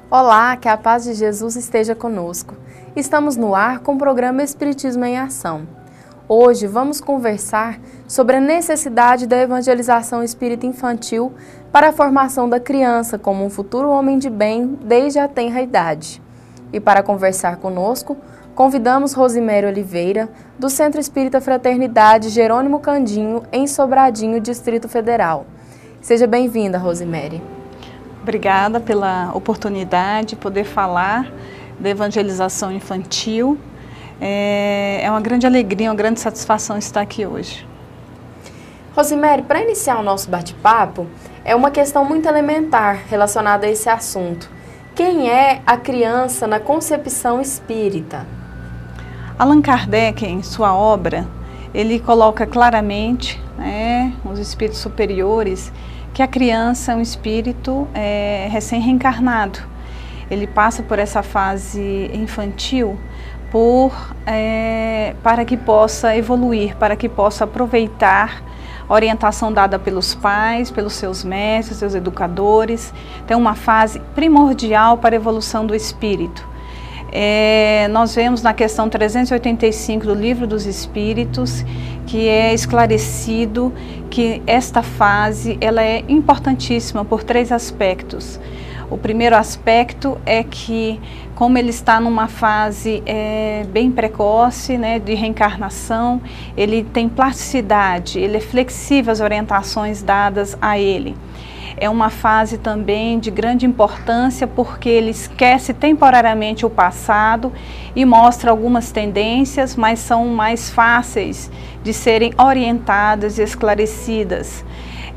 Olá, que a paz de Jesus esteja conosco. Estamos no ar com o programa Espiritismo em Ação. Hoje vamos conversar sobre a necessidade da evangelização espírita infantil para a formação da criança como um futuro homem de bem desde a tenra idade. E para conversar conosco, convidamos Rosiméria Oliveira, do Centro Espírita Fraternidade Jerônimo Candinho, em Sobradinho, Distrito Federal. Seja bem-vinda, Rosiméria. Obrigada pela oportunidade de poder falar da evangelização infantil. É uma grande alegria, uma grande satisfação estar aqui hoje. Rosiméria, para iniciar o nosso bate-papo, é uma questão muito elementar relacionada a esse assunto. Quem é a criança na concepção espírita? Allan Kardec, em sua obra, ele coloca claramente, os espíritos superiores, que a criança é um espírito recém-reencarnado. Ele passa por essa fase infantil para que possa evoluir, para que possa aproveitar a orientação dada pelos pais, pelos seus mestres, seus educadores. Tem uma fase primordial para a evolução do espírito. Nós vemos na questão 385 do Livro dos Espíritos que é esclarecido que esta fase ela é importantíssima por 3 aspectos. O primeiro aspecto é que, como ele está numa fase bem precoce, de reencarnação, ele tem plasticidade, ele é flexível às orientações dadas a ele. É uma fase também de grande importância porque ele esquece temporariamente o passado e mostra algumas tendências, mas são mais fáceis de serem orientadas e esclarecidas.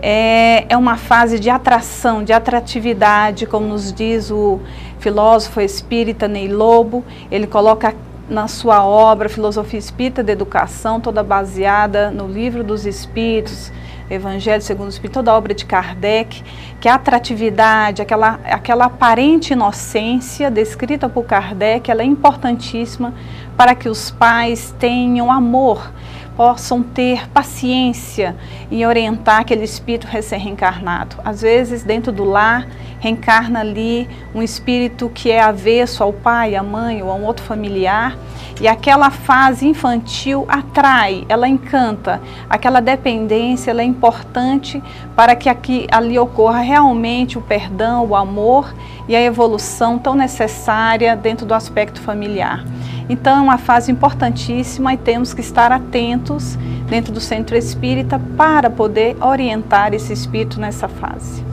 É uma fase de atração, de atratividade, como nos diz o filósofo espírita Ney Lobo. Ele coloca na sua obra Filosofia Espírita da Educação, toda baseada no Livro dos Espíritos, Evangelho segundo o Espírito, toda a obra de Kardec, que a atratividade, aquela aparente inocência descrita por Kardec, ela é importantíssima para que os pais tenham amor, possam ter paciência em orientar aquele espírito recém-reencarnado. Às vezes, dentro do lar, reencarna ali um espírito que é avesso ao pai, à mãe ou a um outro familiar, e aquela fase infantil atrai, ela encanta, aquela dependência ela é importante para que ali ocorra realmente o perdão, o amor e a evolução tão necessária dentro do aspecto familiar. Então é uma fase importantíssima e temos que estar atentos dentro do centro espírita para poder orientar esse espírito nessa fase.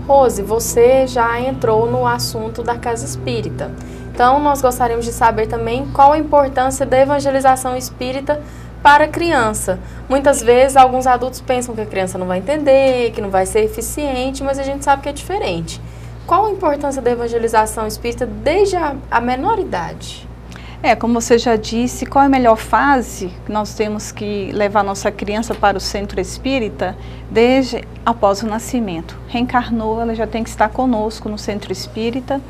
Rose, você já entrou no assunto da casa espírita. Então nós gostaríamos de saber também qual a importância da evangelização espírita para a criança. Muitas vezes alguns adultos pensam que a criança não vai entender, que não vai ser eficiente, mas a gente sabe que é diferente. Qual a importância da evangelização espírita desde a menor idade? Como você já disse, qual é a melhor fase que nós temos que levar nossa criança para o centro espírita? Desde após o nascimento. Reencarnou, ela já tem que estar conosco no centro espírita.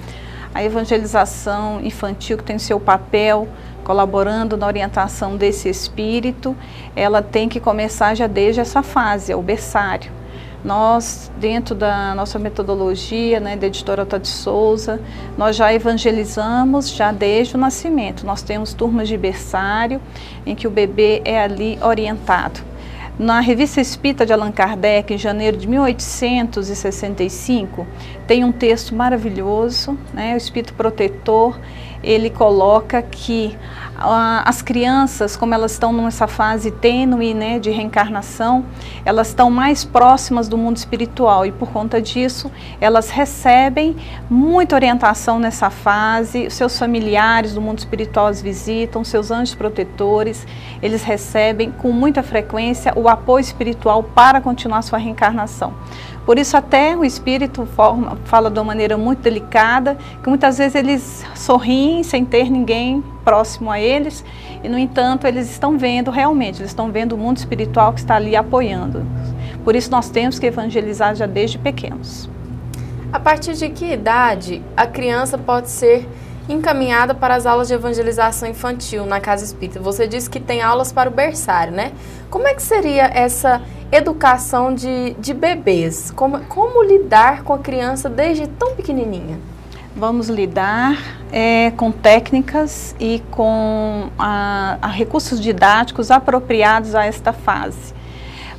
A evangelização infantil, que tem seu papel, colaborando na orientação desse espírito, ela tem que começar já desde essa fase, o berçário. Nós, dentro da nossa metodologia, da editora Otto de Souza, nós já evangelizamos já desde o nascimento. Nós temos turmas de berçário em que o bebê é ali orientado. Na Revista Espírita de Allan Kardec, em janeiro de 1865, tem um texto maravilhoso, o Espírito Protetor, ele coloca que as crianças, como elas estão nessa fase tênue, de reencarnação, elas estão mais próximas do mundo espiritual e por conta disso elas recebem muita orientação nessa fase, seus familiares do mundo espiritual as visitam, seus anjos protetores, eles recebem com muita frequência o apoio espiritual para continuar sua reencarnação. Por isso até o espírito fala de uma maneira muito delicada, que muitas vezes eles sorriem sem ter ninguém próximo a eles, e no entanto eles estão vendo realmente, eles estão vendo o mundo espiritual que está ali apoiando. Por isso nós temos que evangelizar já desde pequenos. A partir de que idade a criança pode ser encaminhada para as aulas de evangelização infantil na casa espírita? Você disse que tem aulas para o berçário, né? Como é que seria essa educação de bebês? Como lidar com a criança desde tão pequenininha? Vamos lidar com técnicas e com recursos didáticos apropriados a esta fase.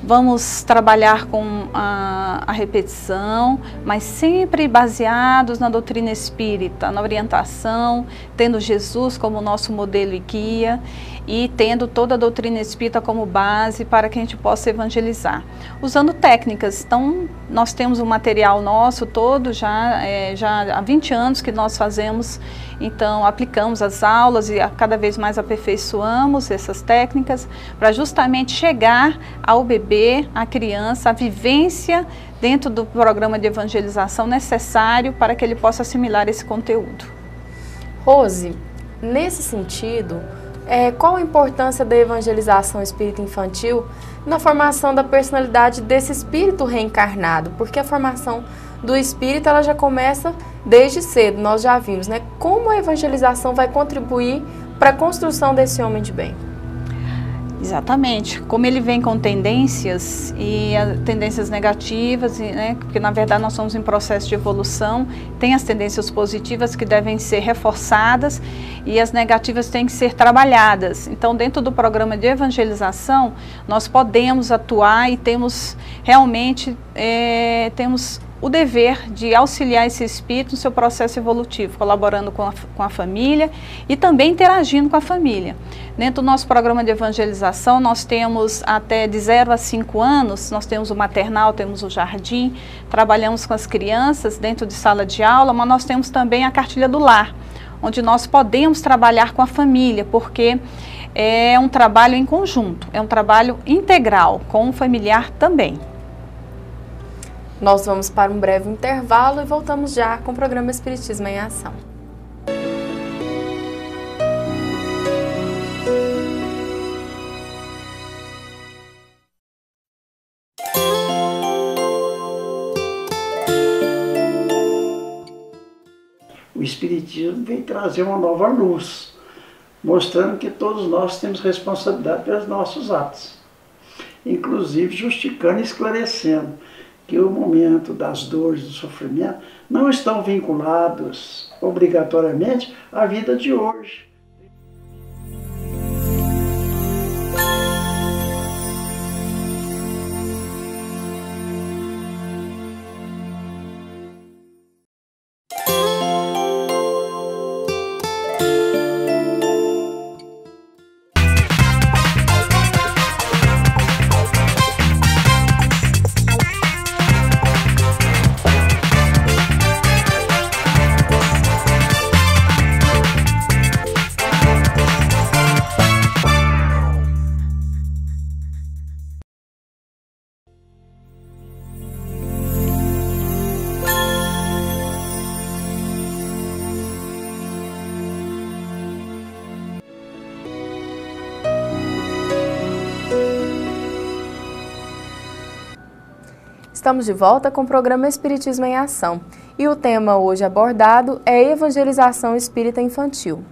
Vamos trabalhar com a repetição, mas sempre baseados na doutrina espírita, na orientação, tendo Jesus como nosso modelo e guia e tendo toda a doutrina espírita como base para que a gente possa evangelizar. Usando técnicas, então nós temos um material nosso todo, já há 20 anos que nós fazemos, então aplicamos as aulas e cada vez mais aperfeiçoamos essas técnicas para justamente chegar ao bebê, à criança, a vivência dentro do programa de evangelização necessário para que ele possa assimilar esse conteúdo. Rose, nesse sentido, qual a importância da evangelização espírita infantil na formação da personalidade desse espírito reencarnado? Porque a formação do espírito ela já começa desde cedo, nós já vimos, né? Como a evangelização vai contribuir para a construção desse homem de bem? Exatamente, como ele vem com tendências e tendências negativas, né, porque na verdade nós somos em processo de evolução, tem as tendências positivas que devem ser reforçadas e as negativas têm que ser trabalhadas. Então dentro do programa de evangelização nós podemos atuar e temos realmente temos o dever de auxiliar esse espírito no seu processo evolutivo, colaborando com a família e também interagindo com a família. Dentro do nosso programa de evangelização, nós temos até de 0 a 5 anos, nós temos o maternal, temos o jardim, trabalhamos com as crianças dentro de sala de aula, mas nós temos também a cartilha do lar, onde nós podemos trabalhar com a família, porque é um trabalho em conjunto, é um trabalho integral, com o familiar também. Nós vamos para um breve intervalo e voltamos já com o programa Espiritismo em Ação. O Espiritismo vem trazer uma nova luz, mostrando que todos nós temos responsabilidade pelos nossos atos, inclusive justificando e esclarecendo que o momento das dores, do sofrimento, não estão vinculados obrigatoriamente à vida de hoje. Estamos de volta com o programa Espiritismo em Ação e o tema hoje abordado é evangelização espírita infantil.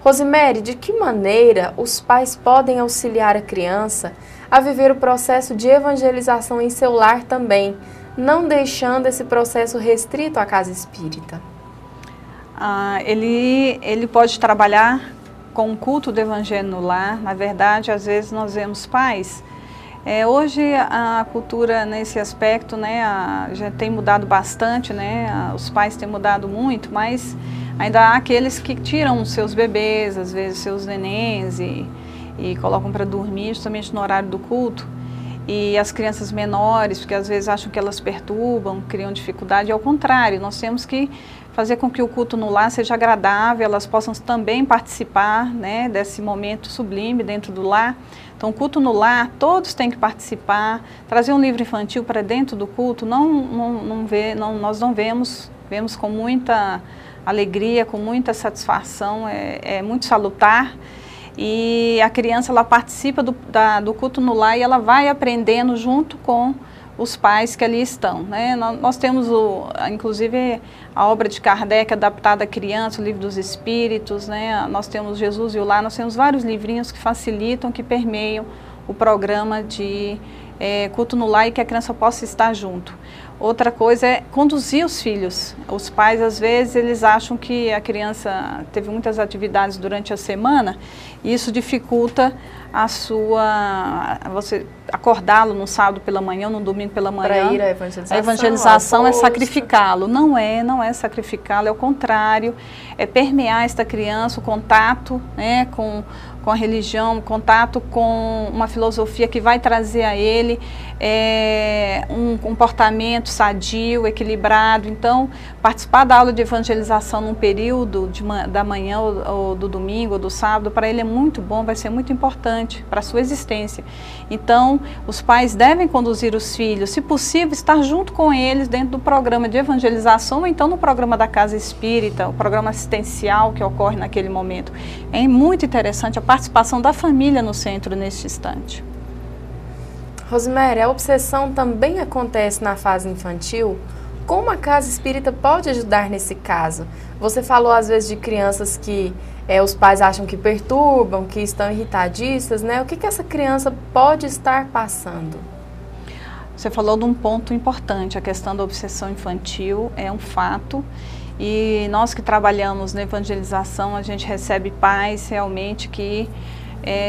Rosemary, de que maneira os pais podem auxiliar a criança a viver o processo de evangelização em seu lar também, não deixando esse processo restrito à casa espírita? Ele pode trabalhar com o culto do evangelho no lar. Na verdade, às vezes nós vemos pais. Hoje a cultura nesse aspecto, né, já tem mudado bastante, né, os pais têm mudado muito, mas ainda há aqueles que tiram os seus bebês, às vezes seus nenéns e colocam para dormir justamente no horário do culto. E as crianças menores, porque às vezes acham que elas perturbam, criam dificuldade, ao contrário, nós temos que fazer com que o culto no lar seja agradável, elas possam também participar, né, desse momento sublime dentro do lar. Então, o culto no lar, todos têm que participar, trazer um livro infantil para dentro do culto, nós não vemos com muita alegria, com muita satisfação, é muito salutar. E a criança ela participa do culto no lar e ela vai aprendendo junto com os pais que ali estão, né? Nós temos, inclusive, a obra de Kardec adaptada à criança, o Livro dos Espíritos, né? Nós temos Jesus e o Lar, nós temos vários livrinhos que facilitam, que permeiam o programa de culto no lar e que a criança possa estar junto. Outra coisa é conduzir os filhos. Os pais, às vezes, eles acham que a criança teve muitas atividades durante a semana e isso dificulta você acordá-lo no sábado pela manhã ou no domingo pela manhã. Para ir à evangelização. A evangelização é sacrificá-lo. Não é sacrificá-lo, é o contrário. É permear esta criança, o contato, né, com a religião, contato com uma filosofia que vai trazer a ele um comportamento sadio, equilibrado. Então, participar da aula de evangelização num período da manhã ou do domingo ou do sábado, para ele é muito bom, vai ser muito importante para a sua existência. Então, os pais devem conduzir os filhos, se possível, estar junto com eles dentro do programa de evangelização ou então no programa da Casa Espírita, o programa assistencial que ocorre naquele momento. É muito interessante a participação da família no centro neste instante. Rosemary, a obsessão também acontece na fase infantil? Como a Casa Espírita pode ajudar nesse caso? Você falou às vezes de crianças que os pais acham que perturbam, que estão irritadiças, né? O que essa criança pode estar passando? Você falou de um ponto importante, a questão da obsessão infantil é um fato. E nós que trabalhamos na evangelização, a gente recebe pais realmente que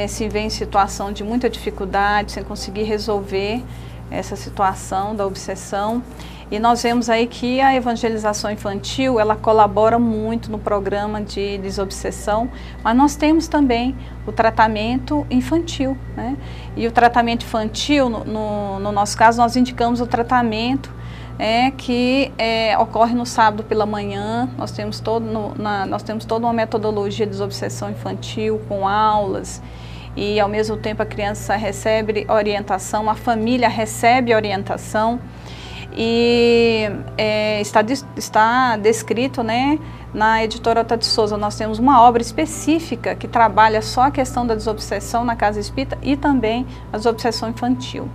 se vê em situação de muita dificuldade, sem conseguir resolver essa situação da obsessão. E nós vemos aí que a evangelização infantil, ela colabora muito no programa de desobsessão, mas nós temos também o tratamento infantil, né? E o tratamento infantil, no nosso caso, nós indicamos o tratamento que ocorre no sábado pela manhã. Nós temos toda uma metodologia de desobsessão infantil com aulas e ao mesmo tempo a criança recebe orientação, a família recebe orientação e está descrito, né, na editora Alta de Souza. Nós temos uma obra específica que trabalha só a questão da desobsessão na Casa Espírita e também a desobsessão infantil.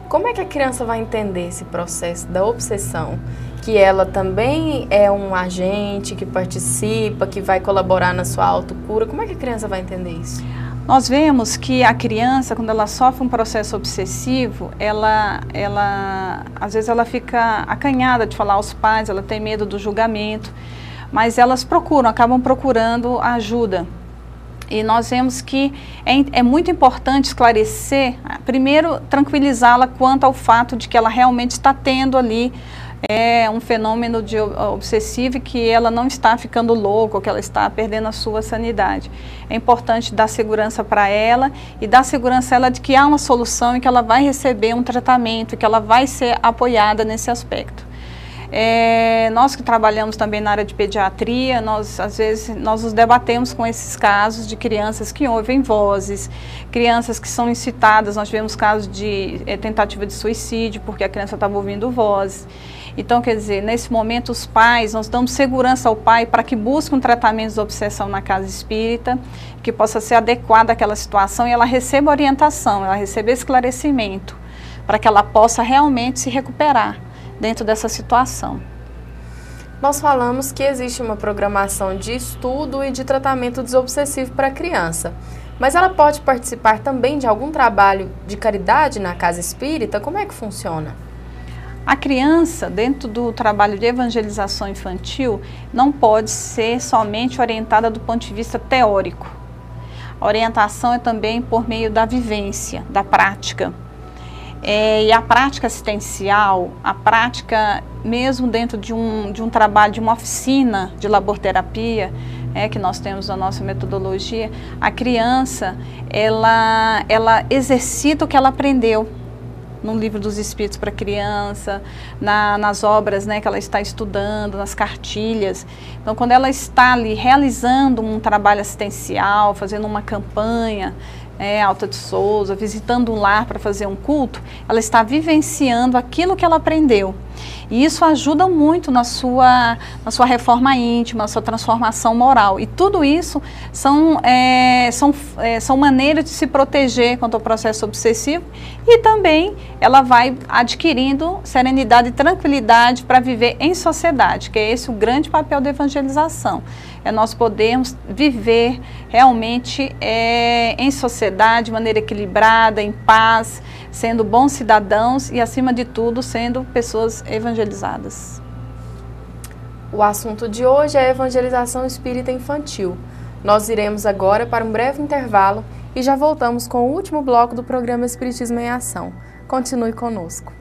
Como é que a criança vai entender esse processo da obsessão? Que ela também é um agente que participa, que vai colaborar na sua autocura. Como é que a criança vai entender isso? Nós vemos que a criança, quando ela sofre um processo obsessivo, às vezes ela fica acanhada de falar aos pais, ela tem medo do julgamento, mas elas acabam procurando ajuda. E nós vemos que é muito importante esclarecer, primeiro tranquilizá-la quanto ao fato de que ela realmente está tendo ali um fenômeno obsessivo e que ela não está ficando louca, ou que ela está perdendo a sua sanidade. É importante dar segurança para ela e dar segurança a ela de que há uma solução e que ela vai receber um tratamento, e que ela vai ser apoiada nesse aspecto. Nós que trabalhamos também na área de pediatria, às vezes nós nos debatemos com esses casos de crianças que ouvem vozes, crianças que são incitadas. Nós tivemos casos de tentativa de suicídio porque a criança estava ouvindo vozes. Então, quer dizer, nesse momento os pais, nós damos segurança ao pai para que busque um tratamento de obsessão na Casa Espírita, que possa ser adequado àquela situação e ela receba orientação, ela receba esclarecimento, para que ela possa realmente se recuperar dentro dessa situação. Nós falamos que existe uma programação de estudo e de tratamento desobsessivo para a criança, mas ela pode participar também de algum trabalho de caridade na Casa Espírita? Como é que funciona? A criança, dentro do trabalho de evangelização infantil, não pode ser somente orientada do ponto de vista teórico. A orientação é também por meio da vivência, da prática. E a prática assistencial, a prática mesmo dentro de um trabalho, de uma oficina de laborterapia, que nós temos na nossa metodologia, a criança, ela exercita o que ela aprendeu no Livro dos Espíritos para criança, nas obras, né, que ela está estudando, nas cartilhas. Então, quando ela está ali realizando um trabalho assistencial, fazendo uma campanha, Alta de Souza, visitando um lar para fazer um culto, ela está vivenciando aquilo que ela aprendeu. E isso ajuda muito na sua reforma íntima, na sua transformação moral. E tudo isso são maneiras de se proteger contra o processo obsessivo, e também ela vai adquirindo serenidade e tranquilidade para viver em sociedade, que é esse o grande papel da evangelização. É nós podermos viver realmente em sociedade, de maneira equilibrada, em paz, sendo bons cidadãos e, acima de tudo, sendo pessoas evangelizadas. O assunto de hoje é a evangelização espírita infantil. Nós iremos agora para um breve intervalo e já voltamos com o último bloco do programa Espiritismo em Ação. Continue conosco.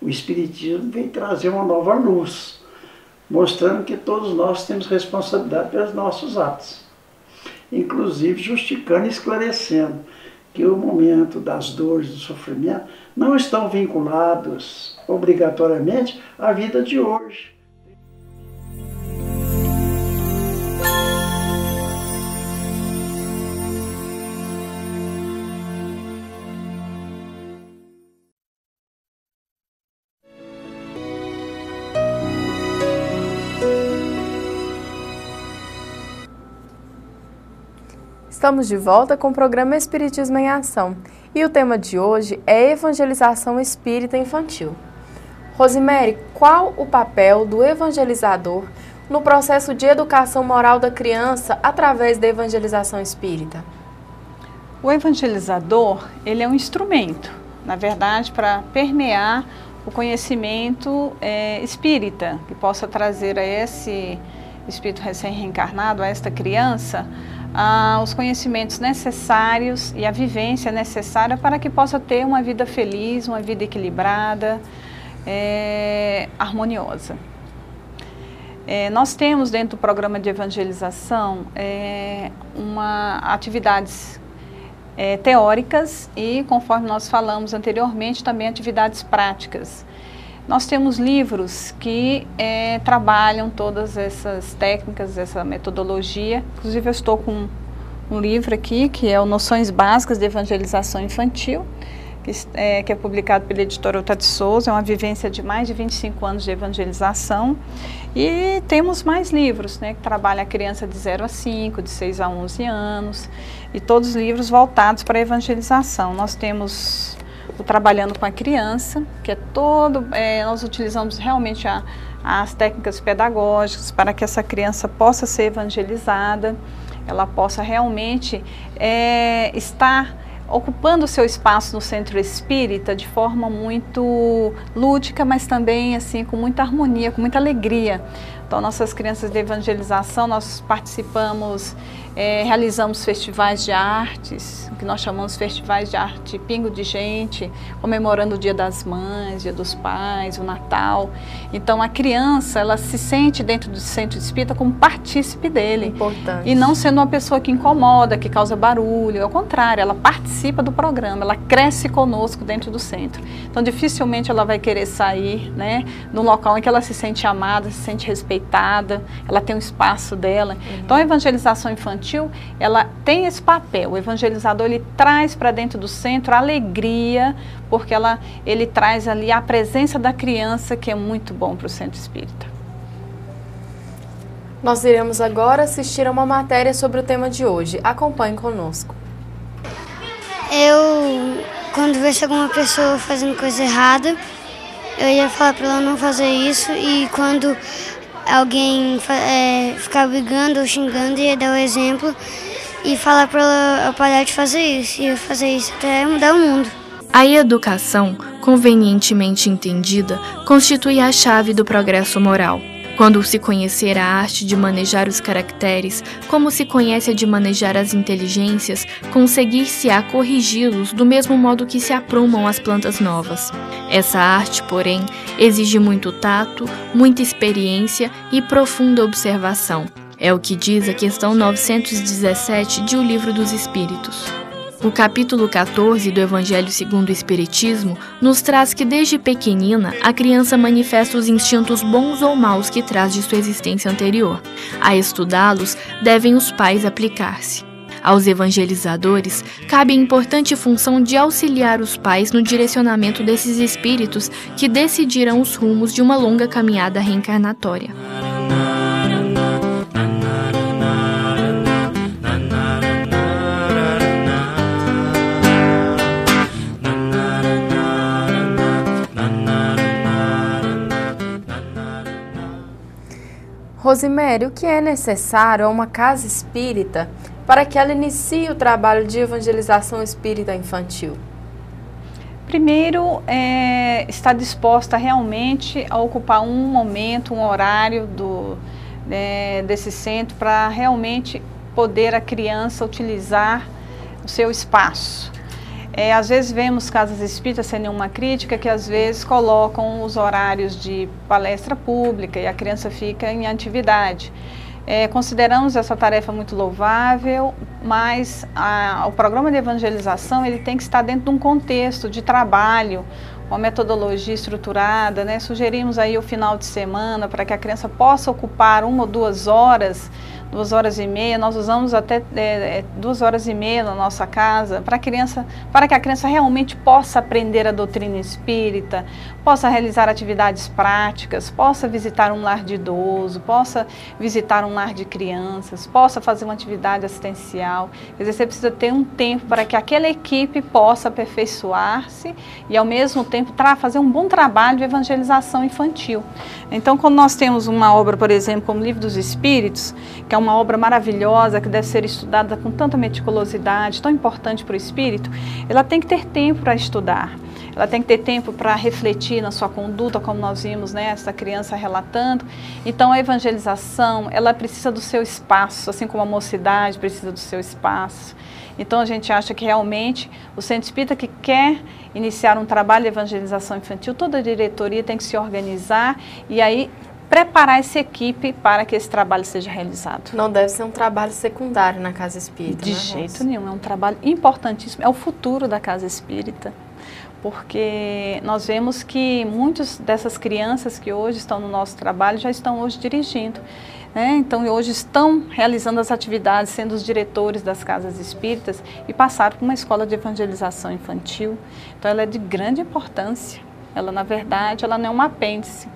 O Espiritismo vem trazer uma nova luz, mostrando que todos nós temos responsabilidade pelos nossos atos, inclusive justificando e esclarecendo que o momento das dores, do sofrimento, não estão vinculados obrigatoriamente à vida de hoje. Estamos de volta com o programa Espiritismo em Ação e o tema de hoje é evangelização espírita infantil. Rosemary, qual o papel do evangelizador no processo de educação moral da criança através da evangelização espírita? O evangelizador, ele é um instrumento, na verdade, para permear o conhecimento espírita, que possa trazer a esse espírito recém-reencarnado, a esta criança, os conhecimentos necessários e a vivência necessária para que possa ter uma vida feliz, uma vida equilibrada, harmoniosa. Nós temos dentro do programa de evangelização atividades teóricas e, conforme nós falamos anteriormente, também atividades práticas. Nós temos livros que trabalham todas essas técnicas, essa metodologia. Inclusive, eu estou com um livro aqui, que é o Noções Básicas de Evangelização Infantil, que é publicado pela editora Otá de Souza. É uma vivência de mais de 25 anos de evangelização. E temos mais livros, né, que trabalham a criança de 0 a 5, de 6 a 11 anos, e todos os livros voltados para a evangelização. Nós temos o Trabalhando com a Criança, que é nós utilizamos realmente as técnicas pedagógicas para que essa criança possa ser evangelizada, ela possa realmente estar ocupando o seu espaço no centro espírita de forma muito lúdica, mas também assim com muita harmonia, com muita alegria. Então, nossas crianças de evangelização, nós participamos, realizamos festivais de artes, o que nós chamamos festivais de arte Pingo de Gente, comemorando o Dia das Mães, Dia dos Pais, o Natal. Então, a criança, ela se sente dentro do centro espírita como partícipe dele. Importante. E não sendo uma pessoa que incomoda, que causa barulho. Ao contrário, ela participa do programa, ela cresce conosco dentro do centro. Então, dificilmente ela vai querer sair, né, no local em que ela se sente amada, se sente respeitada, ela tem um espaço dela. Então, a evangelização infantil, ela tem esse papel. O evangelizador, ele traz para dentro do centro a alegria, porque ele traz ali a presença da criança, que é muito bom para o centro espírita. Nós iremos agora assistir a uma matéria sobre o tema de hoje. Acompanhe conosco. Quando visse alguma pessoa fazendo coisa errada, eu ia falar para ela não fazer isso, e quando alguém ficar brigando ou xingando, ia dar o exemplo e falar para ela parar de fazer isso, e fazer isso até mudar o mundo. A educação, convenientemente entendida, constitui a chave do progresso moral. Quando se conhecer a arte de manejar os caracteres, como se conhece a de manejar as inteligências, conseguir-se-á corrigi-los do mesmo modo que se aprumam as plantas novas. Essa arte, porém, exige muito tato, muita experiência e profunda observação. É o que diz a questão 917 de O Livro dos Espíritos. O capítulo 14 do Evangelho segundo o Espiritismo nos traz que desde pequenina a criança manifesta os instintos bons ou maus que traz de sua existência anterior. A estudá-los devem os pais aplicar-se. Aos evangelizadores cabe a importante função de auxiliar os pais no direcionamento desses espíritos que decidirão os rumos de uma longa caminhada reencarnatória. Rosimério, o que é necessário a uma casa espírita para que ela inicie o trabalho de evangelização espírita infantil? Primeiro, estar disposta realmente a ocupar um momento, um horário desse centro para realmente poder a criança utilizar o seu espaço. Às vezes vemos casas espíritas, sem nenhuma crítica, que às vezes colocam os horários de palestra pública e a criança fica em atividade. Consideramos essa tarefa muito louvável, mas o programa de evangelização ele tem que estar dentro de um contexto de trabalho, uma metodologia estruturada, né? Sugerimos aí o final de semana para que a criança possa ocupar 1 ou 2 horas, 2 horas e meia, nós usamos até 2 horas e meia na nossa casa, para que a criança realmente possa aprender a doutrina espírita, possa realizar atividades práticas, possa visitar um lar de idoso, possa visitar um lar de crianças, possa fazer uma atividade assistencial. Quer dizer, você precisa ter um tempo para que aquela equipe possa aperfeiçoar-se e ao mesmo tempo fazer um bom trabalho de evangelização infantil. Então, quando nós temos uma obra, por exemplo, como o Livro dos Espíritos, que é uma obra maravilhosa, que deve ser estudada com tanta meticulosidade, tão importante para o espírito, ela tem que ter tempo para estudar. Ela tem que ter tempo para refletir na sua conduta, como nós vimos, né, essa criança relatando. Então, a evangelização, ela precisa do seu espaço, assim como a mocidade precisa do seu espaço. Então, a gente acha que realmente o Centro Espírita que quer iniciar um trabalho de evangelização infantil, toda a diretoria tem que se organizar e aí preparar essa equipe para que esse trabalho seja realizado. Não deve ser um trabalho secundário na Casa Espírita, de jeito nenhum, é um trabalho importantíssimo, é o futuro da Casa Espírita, porque nós vemos que muitas dessas crianças que hoje estão no nosso trabalho já estão hoje dirigindo, né? Então hoje estão realizando as atividades, sendo os diretores das casas espíritas e passaram por uma escola de evangelização infantil, então ela é de grande importância, ela na verdade ela não é um apêndice.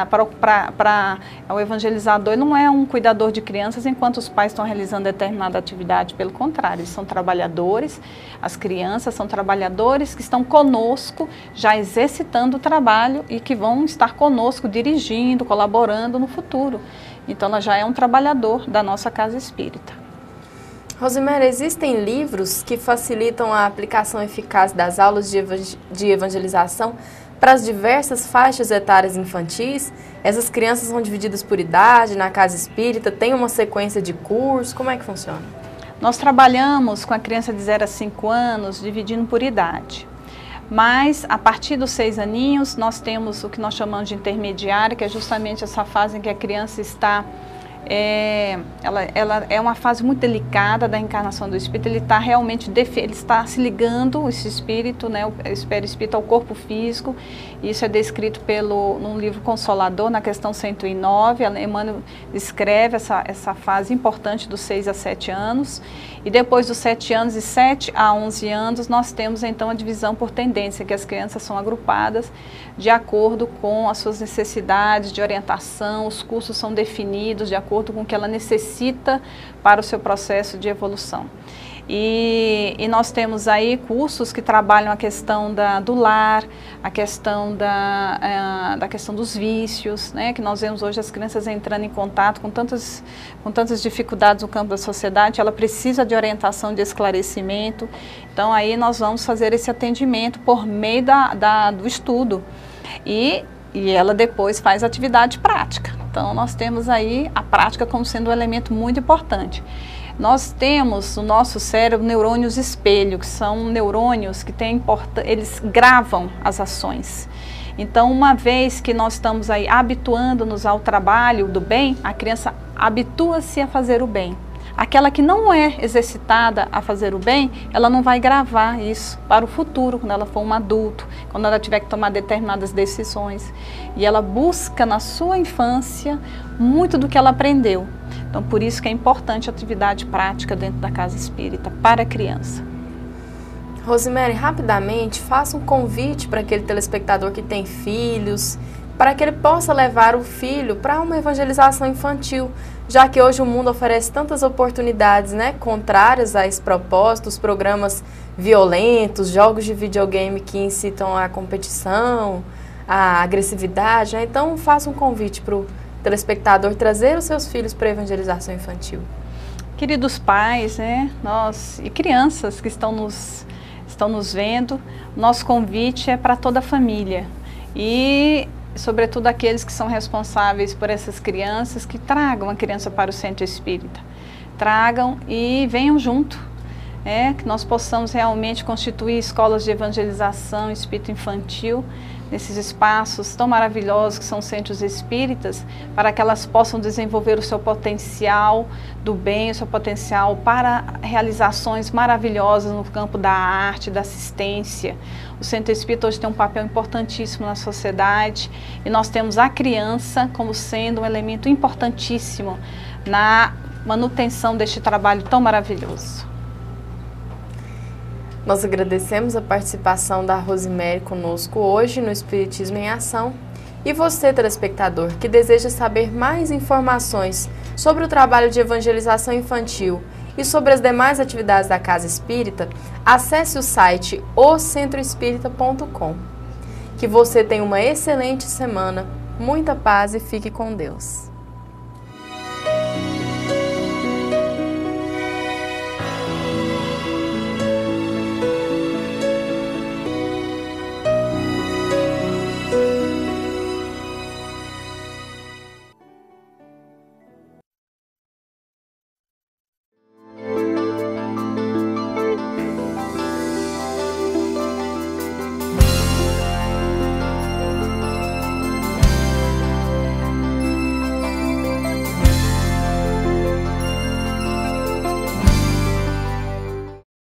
Para o evangelizador ele não é um cuidador de crianças enquanto os pais estão realizando determinada atividade, pelo contrário, eles são trabalhadores, as crianças são trabalhadores que estão conosco, já exercitando o trabalho e que vão estar conosco dirigindo, colaborando no futuro. Então ela já é um trabalhador da nossa casa espírita. Rosimério, existem livros que facilitam a aplicação eficaz das aulas de evangelização para as diversas faixas etárias infantis? Essas crianças são divididas por idade, na casa espírita, tem uma sequência de cursos, como é que funciona? Nós trabalhamos com a criança de 0 a 5 anos, dividindo por idade. Mas, a partir dos 6 aninhos, nós temos o que nós chamamos de intermediário, que é justamente essa fase em que a criança está... ela é uma fase muito delicada da encarnação do espírito, ele está realmente, ele está se ligando, esse espírito, né, o espírito ao corpo físico, e isso é descrito num livro Consolador, na questão 109, Emmanuel descreve essa fase importante dos 6 a 7 anos, e depois dos 7 anos, de 7 a 11 anos, nós temos então a divisão por tendência, que as crianças são agrupadas de acordo com as suas necessidades de orientação, os cursos são definidos de acordo com o que ela necessita para o seu processo de evolução. E nós temos aí cursos que trabalham a questão do lar, a questão da questão dos vícios, né? Que nós vemos hoje as crianças entrando em contato com tantas dificuldades no campo da sociedade, ela precisa de orientação, de esclarecimento. Então aí nós vamos fazer esse atendimento por meio do estudo. E ela depois faz atividade prática. Então nós temos aí a prática como sendo um elemento muito importante. Nós temos no nosso cérebro neurônios espelho, que são neurônios que eles gravam as ações. Então, uma vez que nós estamos aí habituando-nos ao trabalho do bem, a criança habitua-se a fazer o bem. Aquela que não é exercitada a fazer o bem, ela não vai gravar isso para o futuro, quando ela for um adulto, quando ela tiver que tomar determinadas decisões. E ela busca na sua infância muito do que ela aprendeu. Então, por isso que é importante a atividade prática dentro da casa espírita para a criança. Rosemary, rapidamente, faça um convite para aquele telespectador que tem filhos, para que ele possa levar o filho para uma evangelização infantil, já que hoje o mundo oferece tantas oportunidades, né, contrárias a esse propósito, os programas violentos, jogos de videogame que incitam a competição, a agressividade, né? Então faça um convite para o telespectador trazer os seus filhos para a evangelização infantil. Queridos pais, né, e crianças que estão nos vendo, nosso convite é para toda a família e sobretudo aqueles que são responsáveis por essas crianças, que tragam a criança para o centro espírita. Tragam e venham junto, que nós possamos realmente constituir escolas de evangelização espírita infantil, nesses espaços tão maravilhosos que são centros espíritas, para que elas possam desenvolver o seu potencial do bem, o seu potencial para realizações maravilhosas no campo da arte, da assistência. O centro espírita hoje tem um papel importantíssimo na sociedade e nós temos a criança como sendo um elemento importantíssimo na manutenção deste trabalho tão maravilhoso. Nós agradecemos a participação da Rosemary conosco hoje no Espiritismo em Ação. E você, telespectador, que deseja saber mais informações sobre o trabalho de evangelização infantil e sobre as demais atividades da Casa Espírita, acesse o site ocentroespírita.com. Que você tenha uma excelente semana, muita paz e fique com Deus.